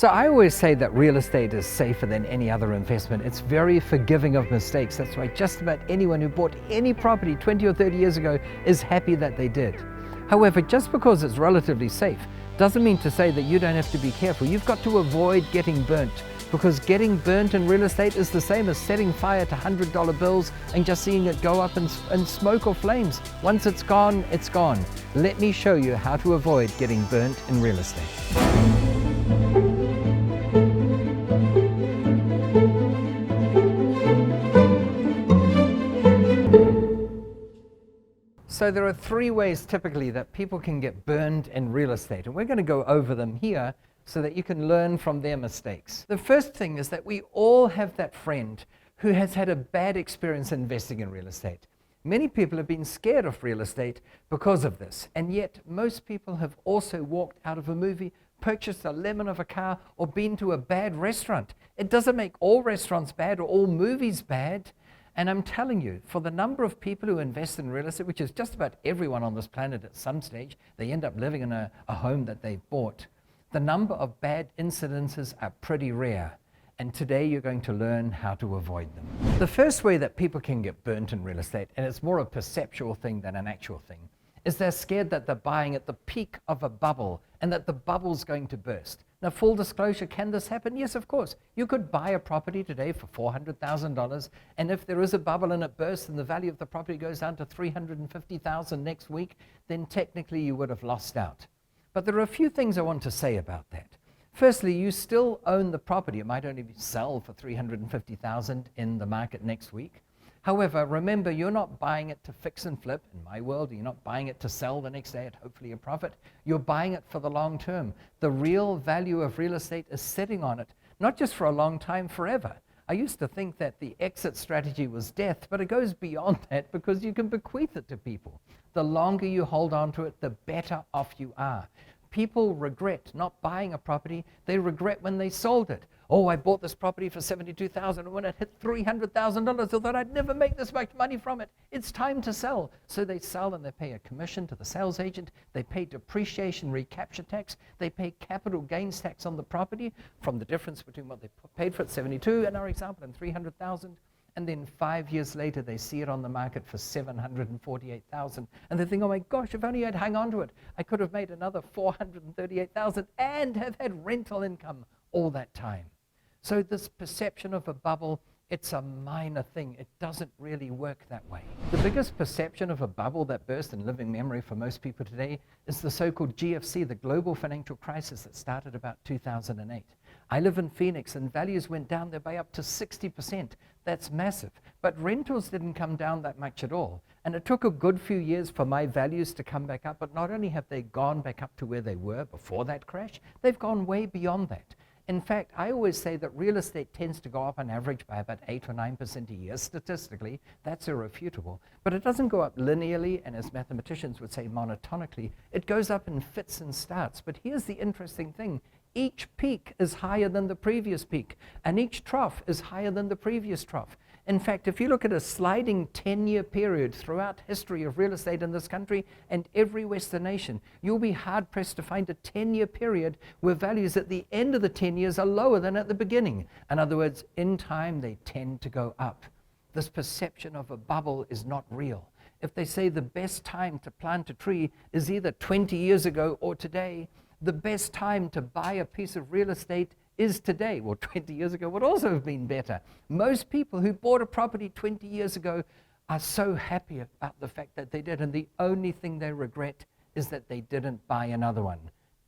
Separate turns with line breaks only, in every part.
So I always say that real estate is safer than any other investment. It's very forgiving of mistakes. That's why just about anyone who bought any property 20 or 30 years ago is happy that they did. However, just because it's relatively safe doesn't mean to say that you don't have to be careful. You've got to avoid getting burnt, because getting burnt in real estate is the same as setting fire to $100 bills and just seeing it go up in smoke or flames. Once it's gone, it's gone. Let me show you how to avoid getting burnt in real estate. So there are three ways typically that people can get burned in real estate, and we're going to go over them here so that you can learn from their mistakes. The first thing is that we all have that friend who has had a bad experience investing in real estate. Many people have been scared of real estate because of this, and yet most people have also walked out of a movie, purchased a lemon of a car, or been to a bad restaurant. It doesn't make all restaurants bad or all movies bad. And I'm telling you, for the number of people who invest in real estate, which is just about everyone on this planet at some stage, they end up living in a home that they bought. The number of bad incidences are pretty rare. And today you're going to learn how to avoid them. The first way that people can get burnt in real estate, and it's more a perceptual thing than an actual thing, is they're scared that they're buying at the peak of a bubble and that the bubble's going to burst. Now, full disclosure, can this happen? Yes, of course. You could buy a property today for $400,000, and if there is a bubble and it bursts and the value of the property goes down to $350,000 next week, then technically you would have lost out. But there are a few things I want to say about that. Firstly, you still own the property. It might only sell for $350,000 in the market next week. However, remember, you're not buying it to fix and flip. In my world, you're not buying it to sell the next day at hopefully a profit. You're buying it for the long term. The real value of real estate is sitting on it, not just for a long time, forever. I used to think that the exit strategy was death, but it goes beyond that because you can bequeath it to people. The longer you hold on to it, the better off you are. People regret not buying a property. They regret when they sold it. Oh, I bought this property for $72,000, and when it hit $300,000, I thought I'd never make this much money from it. It's time to sell. So they sell and they pay a commission to the sales agent. They pay depreciation recapture tax. They pay capital gains tax on the property from the difference between what they paid for it, 72 in our example, and 300,000. And then 5 years later, they see it on the market for $748,000. And they think, oh my gosh, if only I'd hang on to it, I could have made another $438,000 and have had rental income all that time. So this perception of a bubble, it's a minor thing. It doesn't really work that way. The biggest perception of a bubble that burst in living memory for most people today is the so-called GFC, the global financial crisis that started about 2008. I live in Phoenix, and values went down there by up to 60%. That's massive. But rentals didn't come down that much at all. And it took a good few years for my values to come back up, but not only have they gone back up to where they were before that crash, they've gone way beyond that. In fact, I always say that real estate tends to go up on average by about 8 or 9% a year. Statistically, that's irrefutable. But it doesn't go up linearly, and as mathematicians would say, monotonically. It goes up in fits and starts. But here's the interesting thing. Each peak is higher than the previous peak, and each trough is higher than the previous trough. In fact, if you look at a sliding 10-year period throughout history of real estate in this country and every Western nation, you'll be hard-pressed to find a 10-year period where values at the end of the 10 years are lower than at the beginning. In other words, in time, they tend to go up. This perception of a bubble is not real. If they say the best time to plant a tree is either 20 years ago or today, the best time to buy a piece of real estate is today. Well, 20 years ago would also have been better. Most people who bought a property 20 years ago are so happy about the fact that they did, and the only thing they regret is that they didn't buy another one.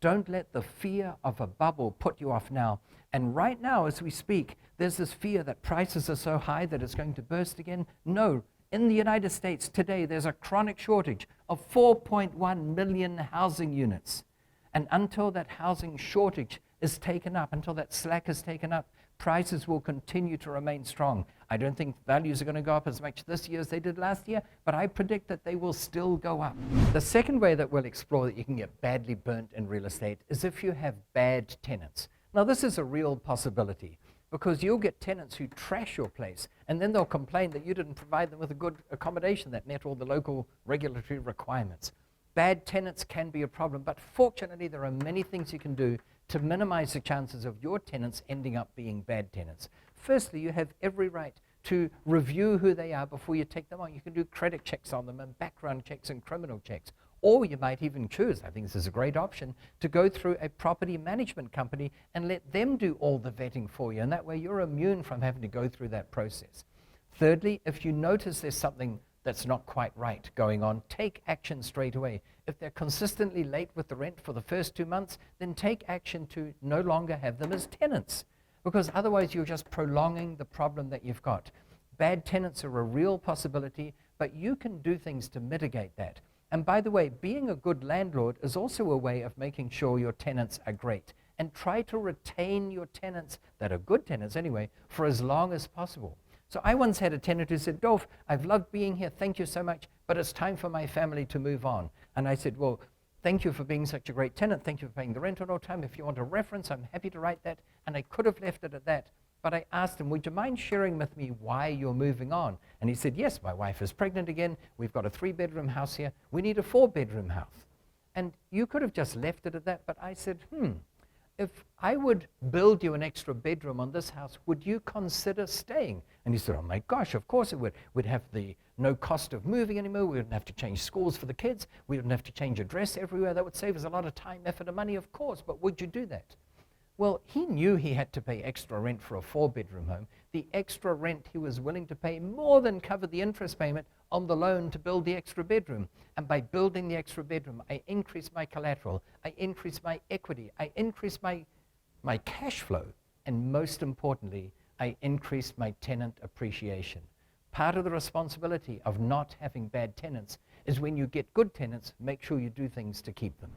Don't let the fear of a bubble put you off now. And right now, as we speak, there's this fear that prices are so high that it's going to burst again. No. In the United States today, there's a chronic shortage of 4.1 million housing units. And until that housing shortage is taken up, until that slack is taken up, prices will continue to remain strong. I don't think values are going to go up as much this year as they did last year, but I predict that they will still go up. The second way that we'll explore that you can get badly burnt in real estate is if you have bad tenants. Now, this is a real possibility because you'll get tenants who trash your place, and then they'll complain that you didn't provide them with a good accommodation that met all the local regulatory requirements. Bad tenants can be a problem, but fortunately there are many things you can do to minimize the chances of your tenants ending up being bad tenants. Firstly, you have every right to review who they are before you take them on. You can do credit checks on them and background checks and criminal checks. Or you might even choose, I think this is a great option, to go through a property management company and let them do all the vetting for you. And that way you're immune from having to go through that process. Thirdly, if you notice there's something that's not quite right going on, take action straight away. If they're consistently late with the rent for the first 2 months, then take action to no longer have them as tenants, because otherwise you're just prolonging the problem that you've got. Bad tenants are a real possibility, but you can do things to mitigate that. And by the way, being a good landlord is also a way of making sure your tenants are great. And try to retain your tenants, that are good tenants anyway, for as long as possible. So I once had a tenant who said, Dolf, I've loved being here, thank you so much, but it's time for my family to move on. And I said, well, thank you for being such a great tenant, thank you for paying the rent on all time. If you want a reference, I'm happy to write that. And I could have left it at that. But I asked him, would you mind sharing with me why you're moving on? And he said, yes, my wife is pregnant again. We've got a 3-bedroom house here. We need a 4-bedroom house. And you could have just left it at that. But I said, if I would build you an extra bedroom on this house, would you consider staying? And he said, oh my gosh, of course it would. We'd have the no cost of moving anymore. We wouldn't have to change schools for the kids. We wouldn't have to change address everywhere. That would save us a lot of time, effort, and money, of course. But would you do that? Well, he knew he had to pay extra rent for a 4-bedroom home. The extra rent he was willing to pay more than covered the interest payment on the loan to build the extra bedroom. And by building the extra bedroom, I increased my collateral, I increased my equity, I increased my cash flow, and most importantly, I increased my tenant appreciation. Part of the responsibility of not having bad tenants is when you get good tenants, make sure you do things to keep them.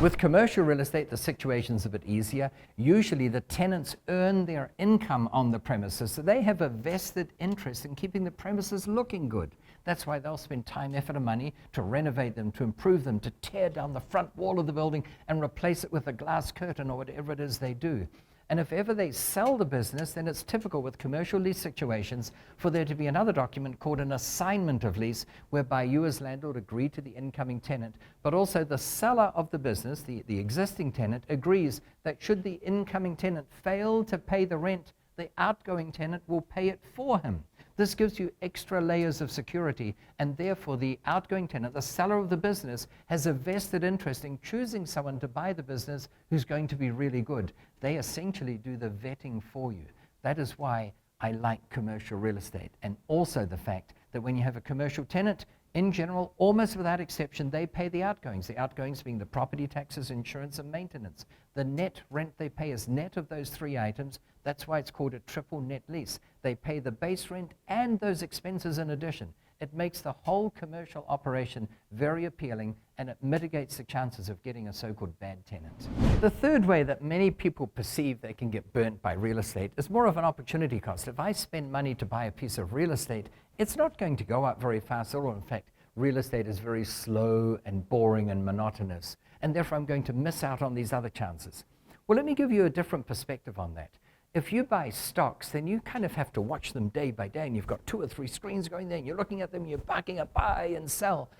With commercial real estate, the situation's a bit easier. Usually the tenants earn their income on the premises, so they have a vested interest in keeping the premises looking good. That's why they'll spend time, effort, and money to renovate them, to improve them, to tear down the front wall of the building and replace it with a glass curtain or whatever it is they do. And if ever they sell the business, then it's typical with commercial lease situations for there to be another document called an assignment of lease, whereby you as landlord agree to the incoming tenant, but also the seller of the business, the existing tenant, agrees that should the incoming tenant fail to pay the rent, the outgoing tenant will pay it for him. This gives you extra layers of security, and therefore the outgoing tenant, the seller of the business, has a vested interest in choosing someone to buy the business who's going to be really good. They essentially do the vetting for you. That is why I like commercial real estate, and also the fact that when you have a commercial tenant, in general, almost without exception, they pay the outgoings being the property taxes, insurance, and maintenance. The net rent they pay is net of those 3 items. That's why it's called a triple net lease. They pay the base rent and those expenses in addition. It makes the whole commercial operation very appealing, and it mitigates the chances of getting a so-called bad tenant. The third way that many people perceive they can get burnt by real estate is more of an opportunity cost. If I spend money to buy a piece of real estate, it's not going to go up very fast at all. In fact, real estate is very slow and boring and monotonous, and therefore I'm going to miss out on these other chances. Well, let me give you a different perspective on that. If you buy stocks, then you kind of have to watch them day by day, and you've got 2 or 3 screens going there, and you're looking at them, you're barking at buy and sell.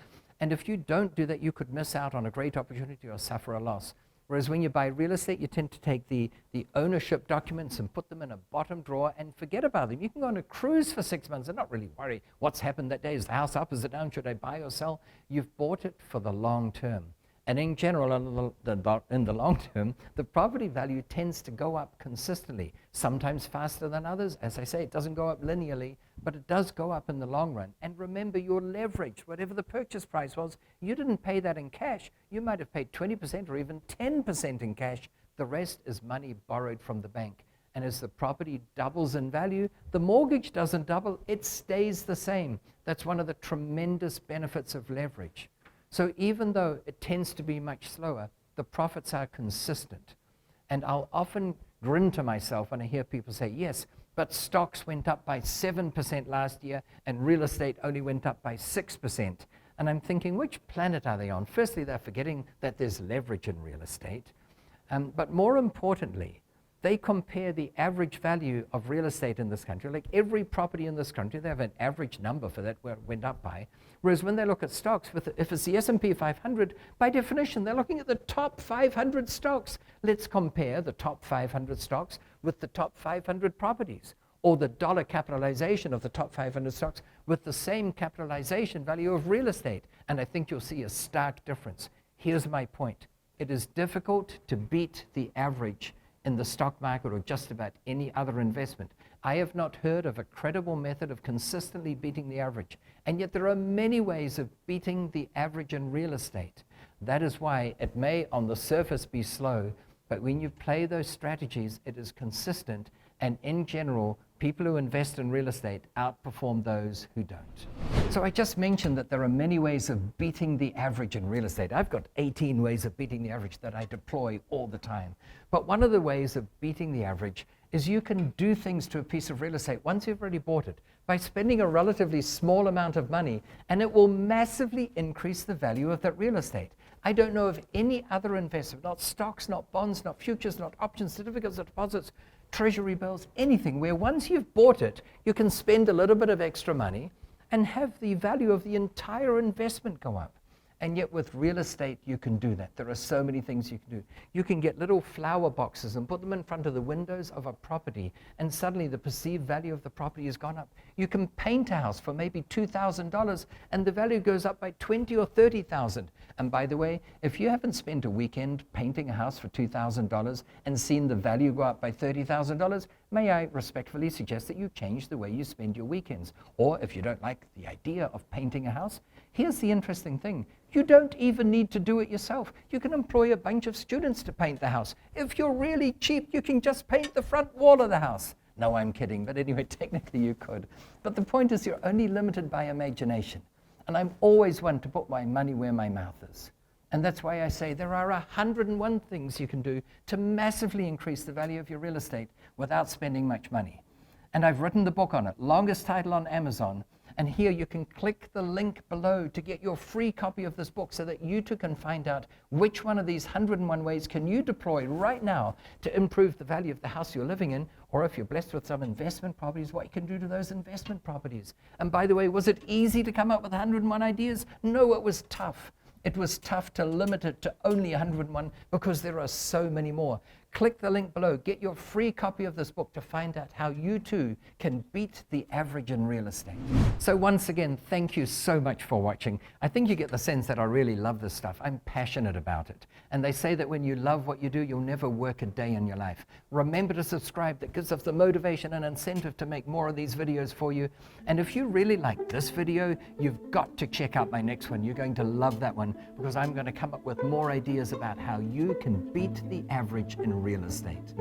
And if you don't do that, you could miss out on a great opportunity or suffer a loss. Whereas when you buy real estate, you tend to take the ownership documents and put them in a bottom drawer and forget about them. You can go on a cruise for 6 months and not really worry what's happened that day. Is the house up? Is it down? Should I buy or sell? You've bought it for the long term. And in general, in the long term, the property value tends to go up consistently, sometimes faster than others. As I say, it doesn't go up linearly, but it does go up in the long run. And remember your leverage, whatever the purchase price was, you didn't pay that in cash. You might have paid 20% or even 10% in cash. The rest is money borrowed from the bank. And as the property doubles in value, the mortgage doesn't double, it stays the same. That's one of the tremendous benefits of leverage. So even though it tends to be much slower, the profits are consistent. And I'll often grin to myself when I hear people say, yes, but stocks went up by 7% last year and real estate only went up by 6%. And I'm thinking, which planet are they on? Firstly, they're forgetting that there's leverage in real estate. But more importantly, They compare the average value of real estate in this country, like every property in this country, they have an average number for that where it went up by. Whereas when they look at stocks, if it's the S&P 500, by definition, they're looking at the top 500 stocks. Let's compare the top 500 stocks with the top 500 properties, or the dollar capitalization of the top 500 stocks with the same capitalization value of real estate. And I think you'll see a stark difference. Here's my point. It is difficult to beat the average in the stock market or just about any other investment. I have not heard of a credible method of consistently beating the average. And yet there are many ways of beating the average in real estate. That is why it may on the surface be slow, but when you play those strategies, it is consistent. And in general, people who invest in real estate outperform those who don't. So I just mentioned that there are many ways of beating the average in real estate. I've got 18 ways of beating the average that I deploy all the time. But one of the ways of beating the average is you can do things to a piece of real estate once you've already bought it by spending a relatively small amount of money, and it will massively increase the value of that real estate. I don't know of any other investment, not stocks, not bonds, not futures, not options, certificates of deposits, treasury bills, anything, where once you've bought it, you can spend a little bit of extra money and have the value of the entire investment go up. And yet with real estate, you can do that. There are so many things you can do. You can get little flower boxes and put them in front of the windows of a property, and suddenly the perceived value of the property has gone up. You can paint a house for maybe $2,000, and the value goes up by $20,000 or $30,000. And by the way, if you haven't spent a weekend painting a house for $2,000 and seen the value go up by $30,000, may I respectfully suggest that you change the way you spend your weekends. Or if you don't like the idea of painting a house, here's the interesting thing. You don't even need to do it yourself. You can employ a bunch of students to paint the house. If you're really cheap, you can just paint the front wall of the house. No, I'm kidding, but anyway, technically you could. But the point is you're only limited by imagination. And I'm always one to put my money where my mouth is. And that's why I say there are 101 things you can do to massively increase the value of your real estate without spending much money. And I've written the book on it, longest title on Amazon. And here you can click the link below to get your free copy of this book so that you too can find out which one of these 101 ways can you deploy right now to improve the value of the house you're living in, or if you're blessed with some investment properties, what you can do to those investment properties. And by the way, was it easy to come up with 101 ideas? No, it was tough. It was tough to limit it to only 101 because there are so many more. Click the link below. Get your free copy of this book to find out how you too can beat the average in real estate. So once again, thank you so much for watching. I think you get the sense that I really love this stuff. I'm passionate about it. And they say that when you love what you do, you'll never work a day in your life. Remember to subscribe. That gives us the motivation and incentive to make more of these videos for you. And if you really like this video, you've got to check out my next one. You're going to love that one because I'm going to come up with more ideas about how you can beat the average in real estate.